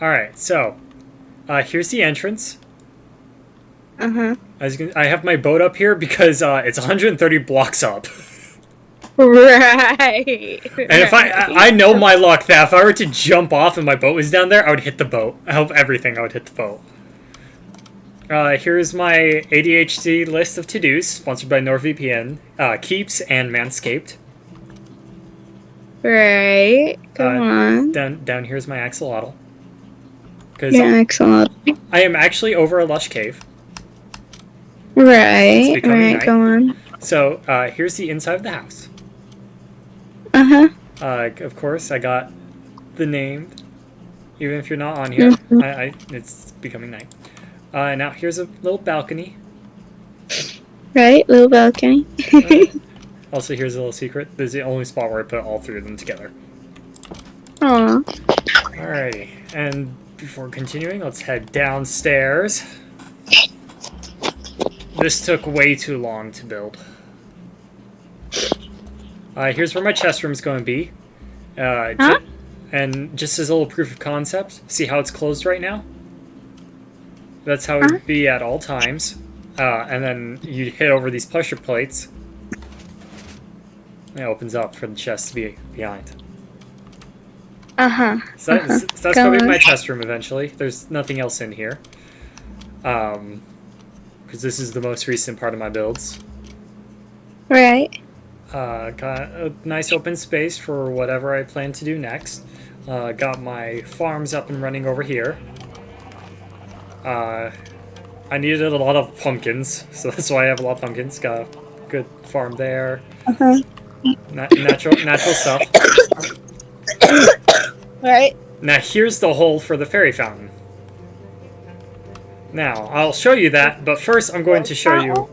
Alright, so here's the entrance. I have my boat up here because it's 130 blocks up. Right. And if I know my luck that if I were to jump off and my boat was down there, I would hit the boat. I hope everything, I would hit the boat. Here's my ADHD list of to-dos, sponsored by NordVPN, Keeps, and Manscaped. Right. Go on. Down here's my axolotl. Yeah, excellent. I am actually over a lush cave. Right. Right. Go on. So here's the inside of the house. Of course, I got the name, even if you're not on here. It's becoming night. Now here's a little balcony. Right, little balcony. Also, here's a little secret. This is the only spot where I put all three of them together. Aww. Alrighty, and before continuing, let's head downstairs. This took way too long to build. Here's where my chest room is going to be. And just as a little proof of concept, see how it's closed right now? That's how it would be at all times. And then you hit over these pressure plates. And it opens up for the chest to be behind. So that's going to be my chest room eventually. There's nothing else in here. Because this is the most recent part of my builds. Right. Got a nice open space for whatever I plan to do next. Got my farms up and running over here. I needed a lot of pumpkins, so that's why I have a lot of pumpkins. Got a good farm there. Natural stuff. Right. Now here's the hole for the fairy fountain. Now, I'll show you that, but first I'm going to show you...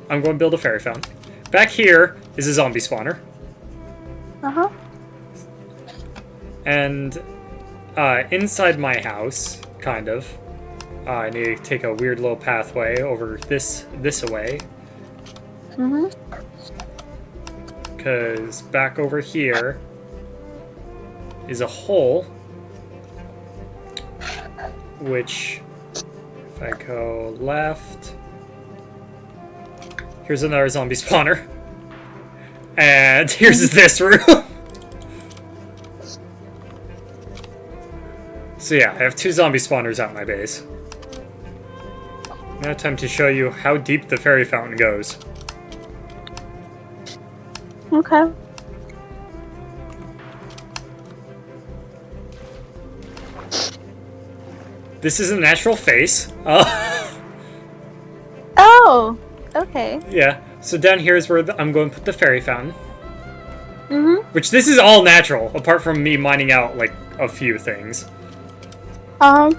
I'm going to build a fairy fountain. Back here is a zombie spawner. And inside my house, kind of, I need to take a weird little pathway over this away. Because back over here is a hole, which, if I go left, here's another zombie spawner. And here's this room. So yeah, I have 2 zombie spawners at my base. Now time to show you how deep the fairy fountain goes. Okay. This is a natural face. Oh, okay. Yeah, so down here is where I'm going to put the fairy fountain. Which this is all natural, apart from me mining out, like, a few things. I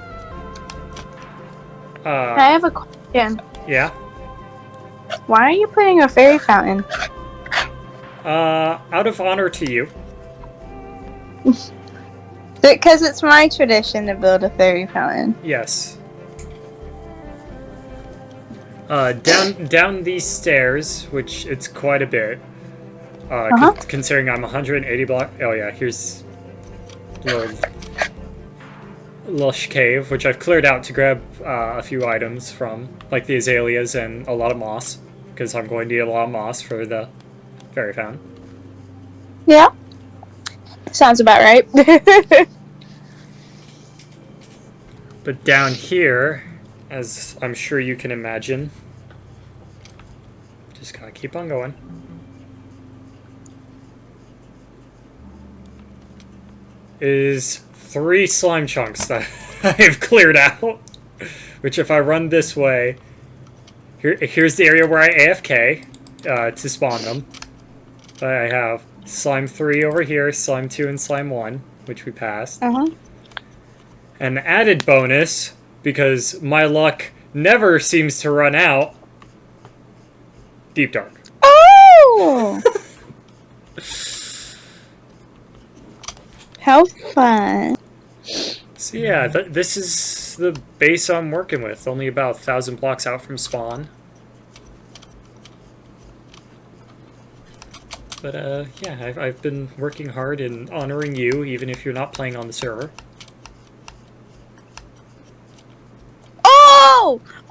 have a question. Yeah? Why are you putting a fairy fountain? Out of honor to you. Because it's my tradition to build a fairy fountain. Yes. Down these stairs, which it's quite a bit. Considering I'm 180 block. Oh yeah, here's little lush cave, which I've cleared out to grab a few items from, like the azaleas and a lot of moss, because I'm going to need a lot of moss for the fairy fountain. Yeah. Sounds about right. But down here, as I'm sure you can imagine, just gotta keep on going. Is 3 slime chunks that I've cleared out. Which, if I run this way, here's the area where I AFK to spawn them. I have slime 3 over here, slime 2, and slime 1, which we passed. An added bonus, because my luck never seems to run out, Deep Dark. Oh! How fun. So yeah, this is the base I'm working with, only about 1,000 blocks out from spawn. But yeah, I've been working hard in honoring you, even if you're not playing on the server.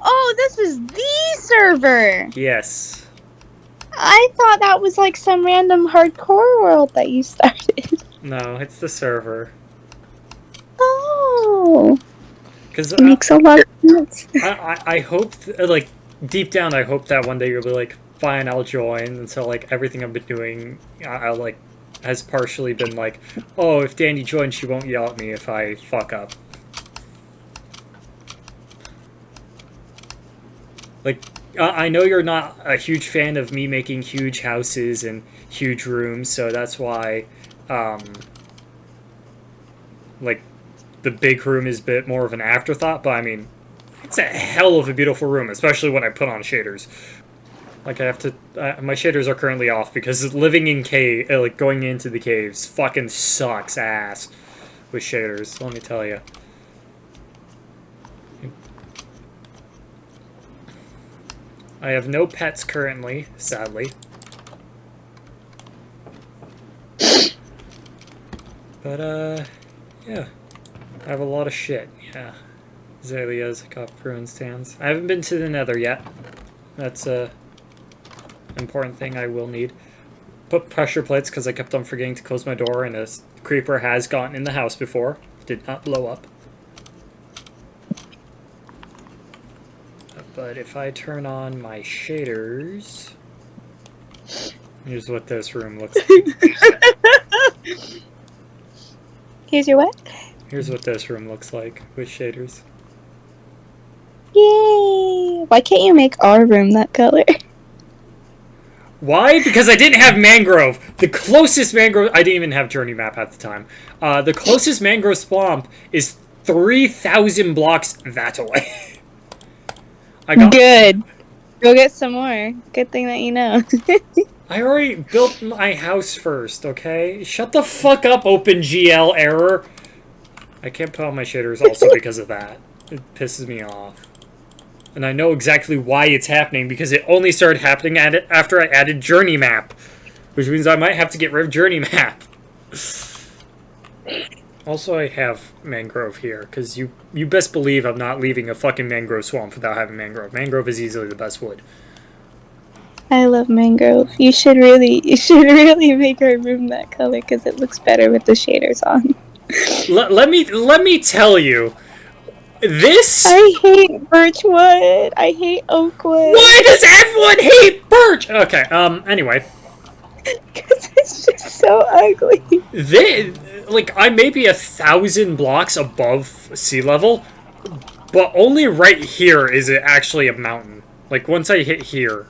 Oh, this is the server. Yes. I thought that was like some random hardcore world that you started. No, it's the server. Oh. Because Makes a lot of sense. I hope, like, deep down, I hope that one day you'll be like, fine, I'll join. And so, like, everything I've been doing, I like, has partially been like, oh, if Danny joins, she won't yell at me if I fuck up. Like, I know you're not a huge fan of me making huge houses and huge rooms, so that's why, like, the big room is a bit more of an afterthought, but I mean, it's a hell of a beautiful room, especially when I put on shaders. Like, I have to, my shaders are currently off because living in cave, like, going into the caves fucking sucks ass with shaders, let me tell you. I have no pets currently, sadly. But, yeah. I have a lot of shit, yeah. Azaleas, copper ruin stands. I haven't been to the nether yet. That's a important thing I will need. Put pressure plates because I kept on forgetting to close my door and a creeper has gotten in the house before. Did not blow up. But if I turn on my shaders... Here's what this room looks like. Here's your what? Here's what this room looks like with shaders. Yay! Why can't you make our room that color? Why? Because I didn't have mangrove. The closest mangrove... I didn't even have Journeymap at the time. The closest mangrove swamp is 3,000 blocks that away. Good. Go get some more. Good thing that you know. I already built my house first, okay? Shut the fuck up, OpenGL error. I can't put on my shaders also because of that. It pisses me off. And I know exactly why it's happening because it only started happening after I added Journeymap. Which means I might have to get rid of Journeymap. Also, I have mangrove here, because you best believe I'm not leaving a fucking mangrove swamp without having mangrove. Mangrove is easily the best wood. I love mangrove. You should really make our room that color, because it looks better with the shaders on. Let me tell you, this... I hate birch wood. I hate oak wood. Why does everyone hate birch? Okay, anyway. Because it's just so ugly. Like, I may be 1,000 blocks above sea level, but only right here is it actually a mountain. Like, once I hit here,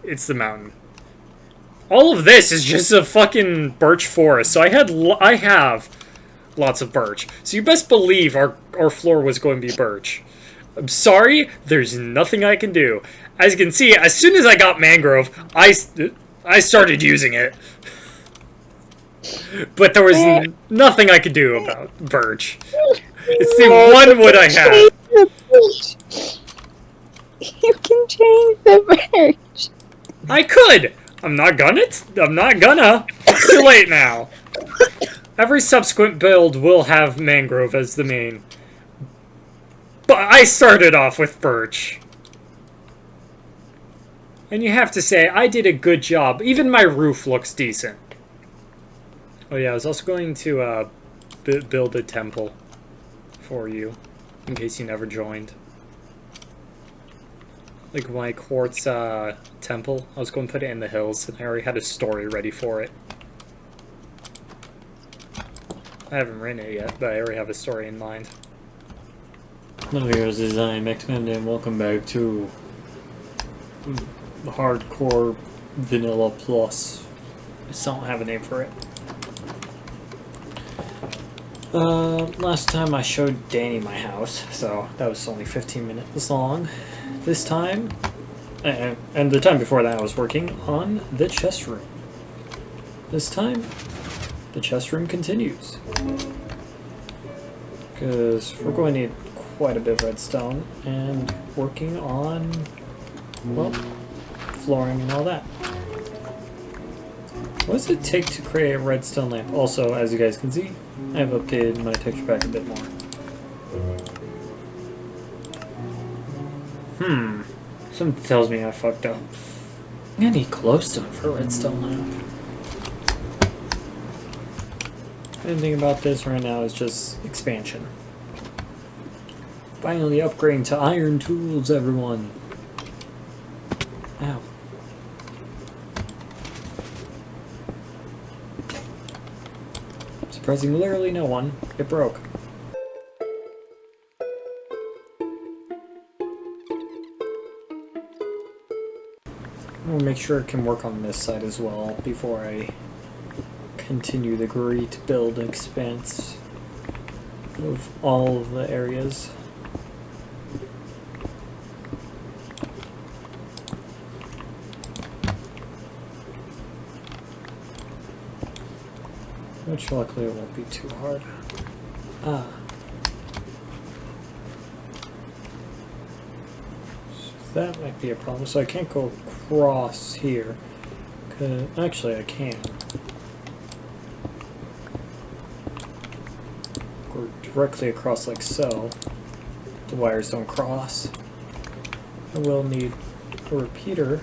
it's the mountain. All of this is just a fucking birch forest, so I have lots of birch. So you best believe our floor was going to be birch. I'm sorry, there's nothing I can do. As you can see, as soon as I got mangrove, I started using it. But there was nothing I could do about birch. It's the one wood I have. You can change the birch. I could! I'm not gonna. It's too late now. Every subsequent build will have mangrove as the main. But I started off with birch. And you have to say, I did a good job. Even my roof looks decent. Oh yeah, I was also going to build a temple for you, in case you never joined. Like my quartz temple, I was going to put it in the hills, and I already had a story ready for it. I haven't written it yet, but I already have a story in mind. Hello, here's Mectibamaad, and welcome back to Hardcore Vanilla Plus. I still don't have a name for it. Last time I showed Danny my house, so that was only 15 minutes long. This time, and the time before that I was working on the chest room. This time, the chest room continues. Because we're going to need quite a bit of redstone, and working on, well, flooring and all that. What does it take to create a redstone lamp? Also, as you guys can see, I have updated my texture pack a bit more. Something tells me I fucked up. I'm gonna need glowstone for redstone now. Anything about this right now is just expansion. Finally upgrading to iron tools, everyone. Ow. Surprising literally no one. It broke. We'll make sure it can work on this side as well before I continue the great build expanse of all of the areas. Which luckily it won't be too hard. Ah. So that might be a problem. So I can't go across here. Actually, I can. Go directly across like so. The wires don't cross. I will need a repeater.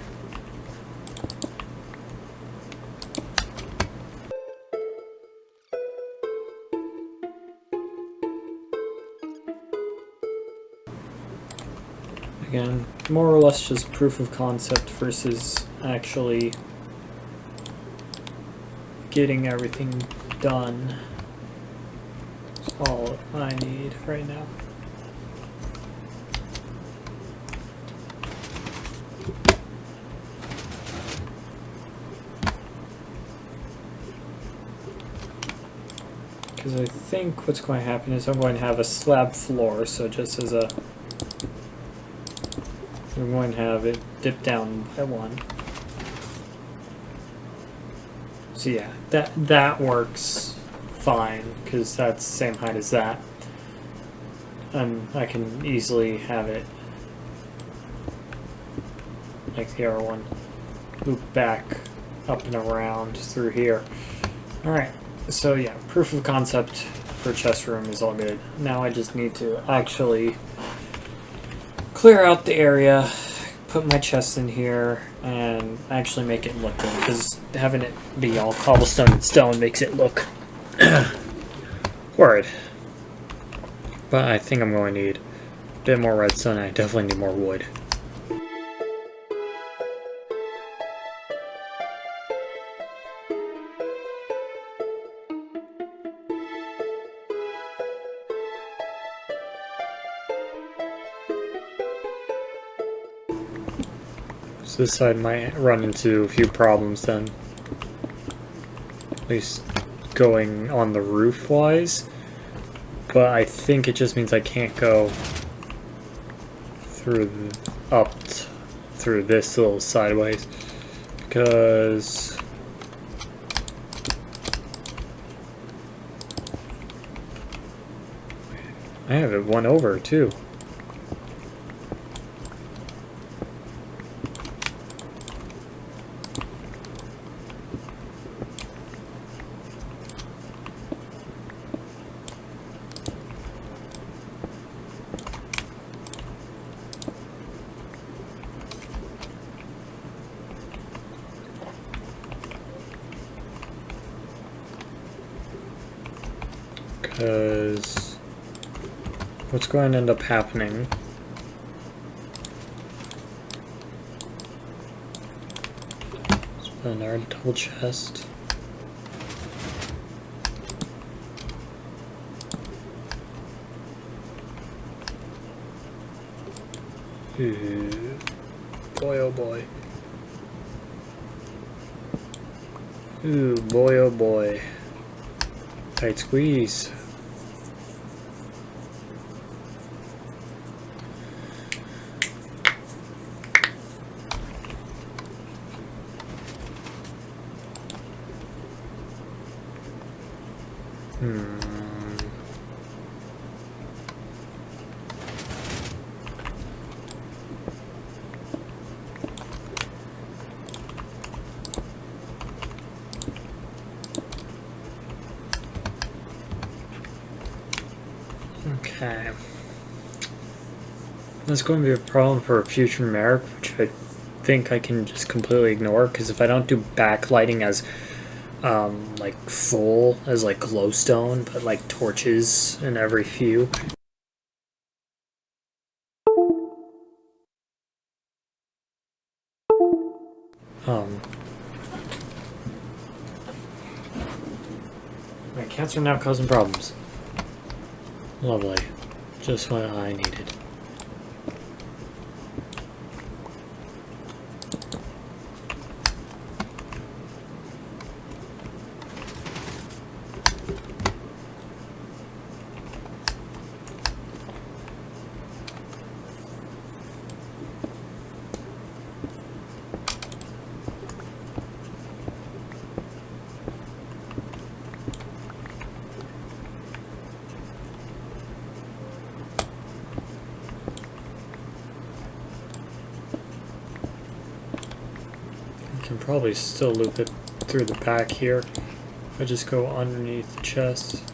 Again, more or less just proof of concept versus actually getting everything done. That's all I need right now. Because I think what's going to happen is I'm going to have a slab floor, so just as a we're going to have it dip down by one. So yeah, that works fine because that's the same height as that. I can easily have it like the other one loop back up and around through here. All right, so yeah, proof of concept for chest room is all good. Now I just need to actually clear out the area, put my chest in here, and actually make it look good, because having it be all cobblestone and stone makes it look horrid. But I think I'm going to need a bit more redstone, and I definitely need more wood. So this side might run into a few problems then. At least going on the roof wise. But I think it just means I can't go through through this little sideways. Because I have it one over too. Because what's going to end up happening is put our double chest. Ooh, boy oh boy. Ooh, boy oh boy. Tight squeeze. Okay. That's going to be a problem for a future map, which I think I can just completely ignore, because if I don't do backlighting as like full as like glowstone, but like torches in every few. My cats are now causing problems. Lovely. Just what I needed. Can probably still loop it through the back here. If I just go underneath the chest.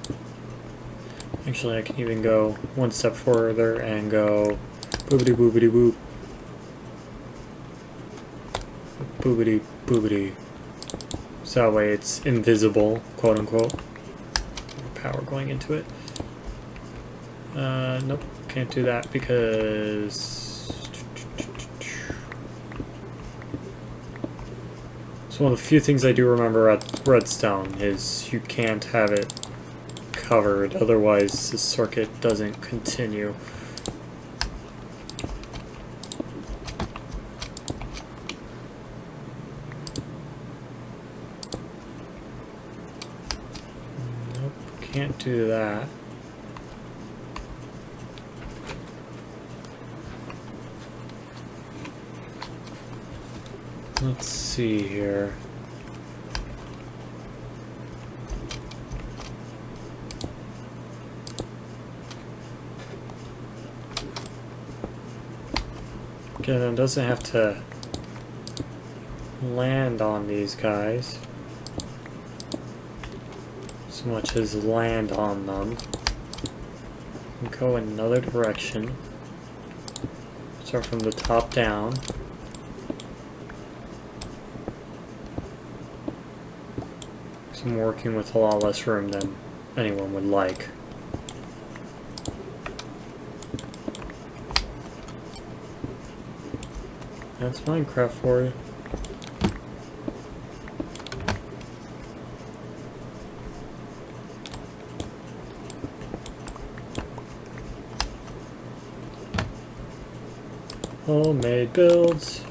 Actually, I can even go one step further and go boobity boobity boop. Boobity boobity. So that way it's invisible, quote unquote. Power going into it. Nope, can't do that because one of the few things I do remember at Redstone is you can't have it covered, otherwise the circuit doesn't continue. Nope, can't do that. Let's see here. Again, it doesn't have to land on these guys so much as land on them. And go another direction. Start from the top down. I'm working with a lot less room than anyone would like. That's Minecraft for you. Homemade builds.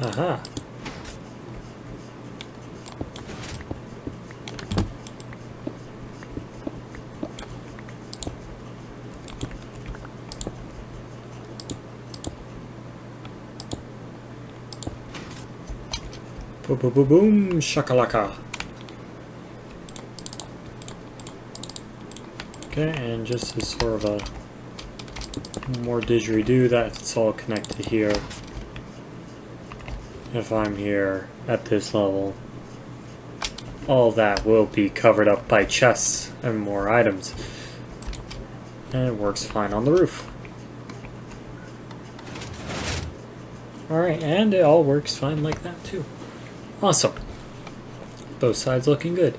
Aha. Boom, boom, boom, boom, shakalaka. Okay, and just as sort of a more didgeridoo, that's all connected here. If I'm here at this level, all that will be covered up by chests and more items. And it works fine on the roof. Alright, and it all works fine like that too. Awesome. Both sides looking good.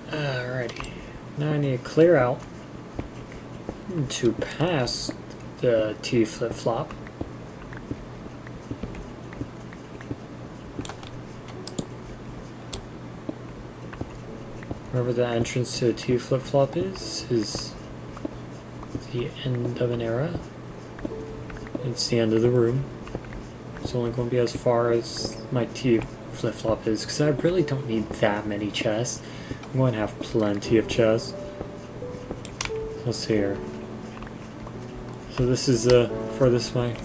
Alrighty. Now I need to clear out to pass the T flip-flop. Wherever the entrance to the T flip-flop is the end of an era. It's the end of the room. It's only going to be as far as my T flip-flop is, because I really don't need that many chests. I'm going to have plenty of chests. Let's see here. So this is the furthest my...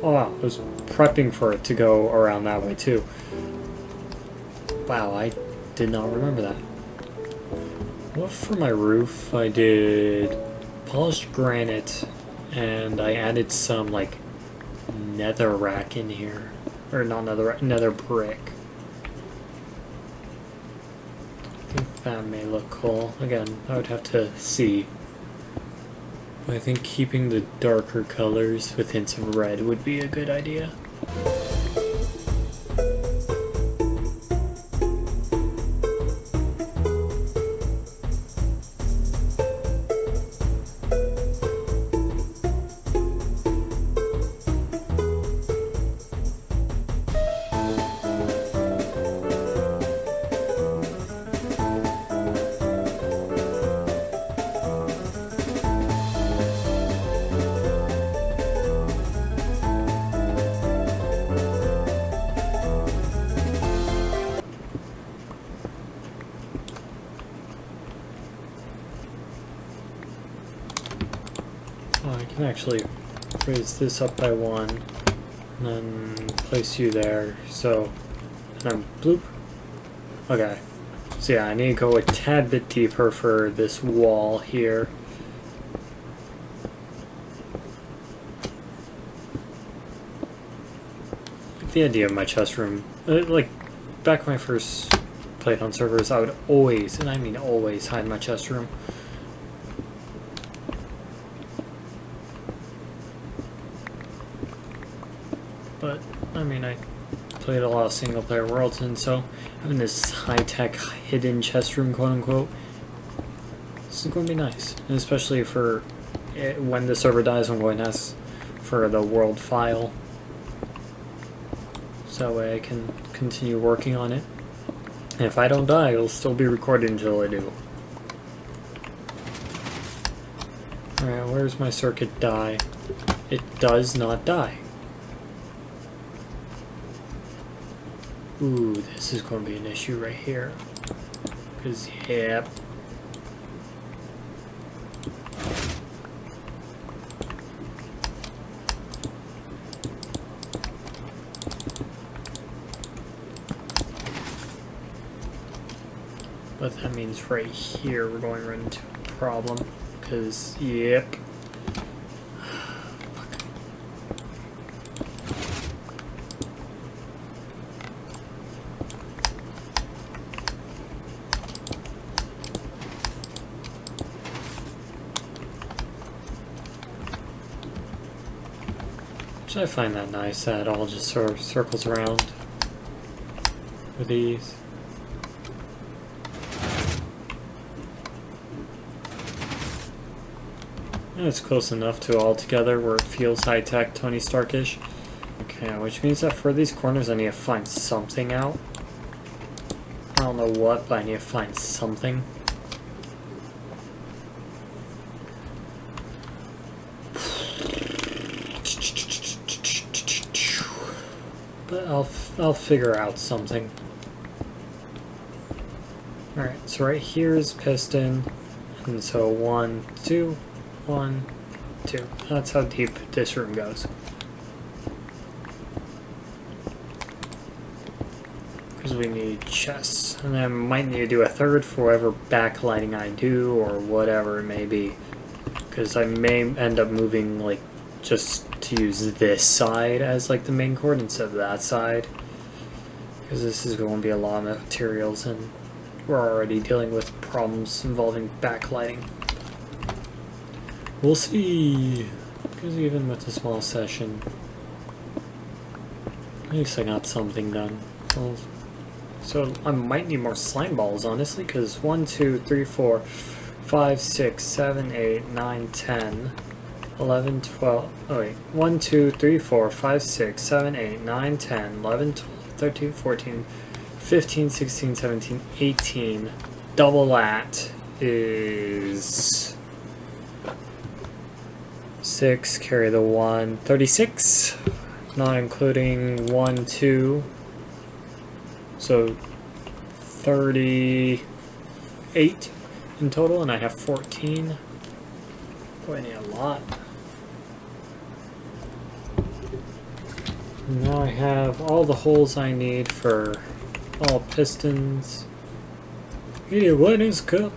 Oh wow, I was prepping for it to go around that way too. Wow, I did not remember that. What for my roof? I did polished granite, and I added some like nether rack in here, or not nether brick. I think that may look cool. Again, I would have to see. But I think keeping the darker colors with hints of red would be a good idea. I can actually raise this up by 1, and then place you there, so, and then bloop. Okay, so yeah, I need to go a tad bit deeper for this wall here. Like the idea of my chest room, like, back when I first played on servers, I would always, and I mean always, hide my chest room. But, I mean, I played a lot of single-player worlds, and so having this high-tech, hidden chest room, quote-unquote, this is going to be nice. And especially for when the server dies, I'm going to ask for the world file. So that way I can continue working on it. And if I don't die, it'll still be recorded until I do. Alright, where's my circuit die? It does not die. Ooh, this is going to be an issue right here. Because, yep. But that means right here we're going to run into a problem. Because, yep. I find that nice that it all just sort of circles around with these. And it's close enough to all together where it feels high-tech, Tony Starkish. Okay, which means that for these corners I need to find something out. I don't know what, but I need to find something. But I'll figure out something. Alright, so right here is piston, and so 1, 2, 1, 2. That's how deep this room goes. Because we need chests, and I might need to do a third for whatever backlighting I do, or whatever it may be. Because I may end up moving, like, just to use this side as like the main cord instead of that side, because this is going to be a lot of materials and we're already dealing with problems involving backlighting. We'll see, because even with a small session at least I got something done. Well, so I might need more slime balls honestly, because 1, 2, 3, 4, 5, 6, 7, 8, 9, 10 11, 12, oh wait, 1, 2, 3, 4, 5, 6, 7, 8, 9, 10, 11, 12, 13, 14, 15, 16, 17, 18. Double that is 6, carry the 1, 36, not including 1, 2, so 38 in total, and I have 14. Boy, I need a lot. Now I have all the holes I need for all pistons Idiot, what is cup?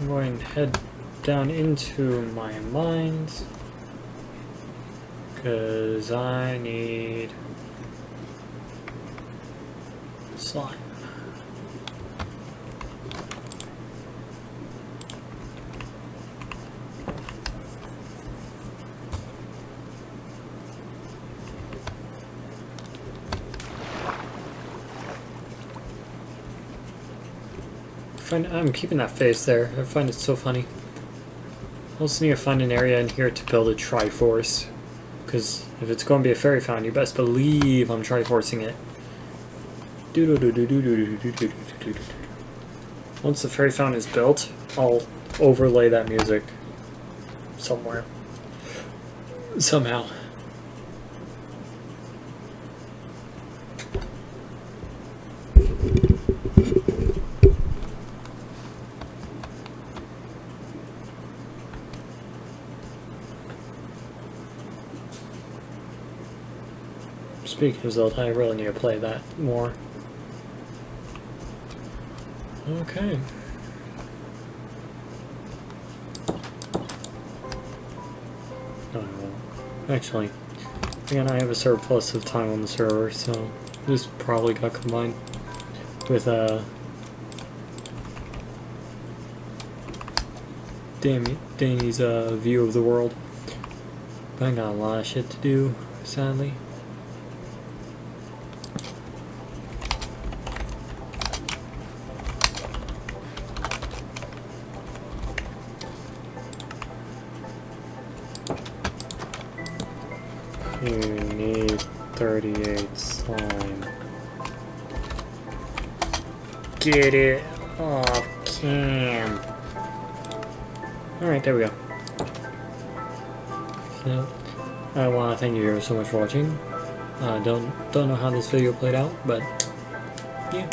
I'm going to head down into my mines because I need slime. I'm keeping that face there. I find it so funny. I also need to find an area in here to build a Triforce. Because if it's going to be a fairy fountain, you best believe I'm Triforcing it. Once the fairy fountain is built, I'll overlay that music somewhere. Somehow. Speaking of Zelda, I really need to play that more. Okay. No, I won't. Actually, again, I have a surplus of time on the server, so this probably got combined with Danny's view of the world. But I got a lot of shit to do, sadly. You need 38 slime. Get it off cam. Alright, there we go. So, I want to thank you so much for watching. Don't know how this video played out, but yeah.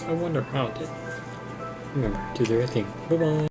I wonder how it did. Remember to do your thing. Bye bye.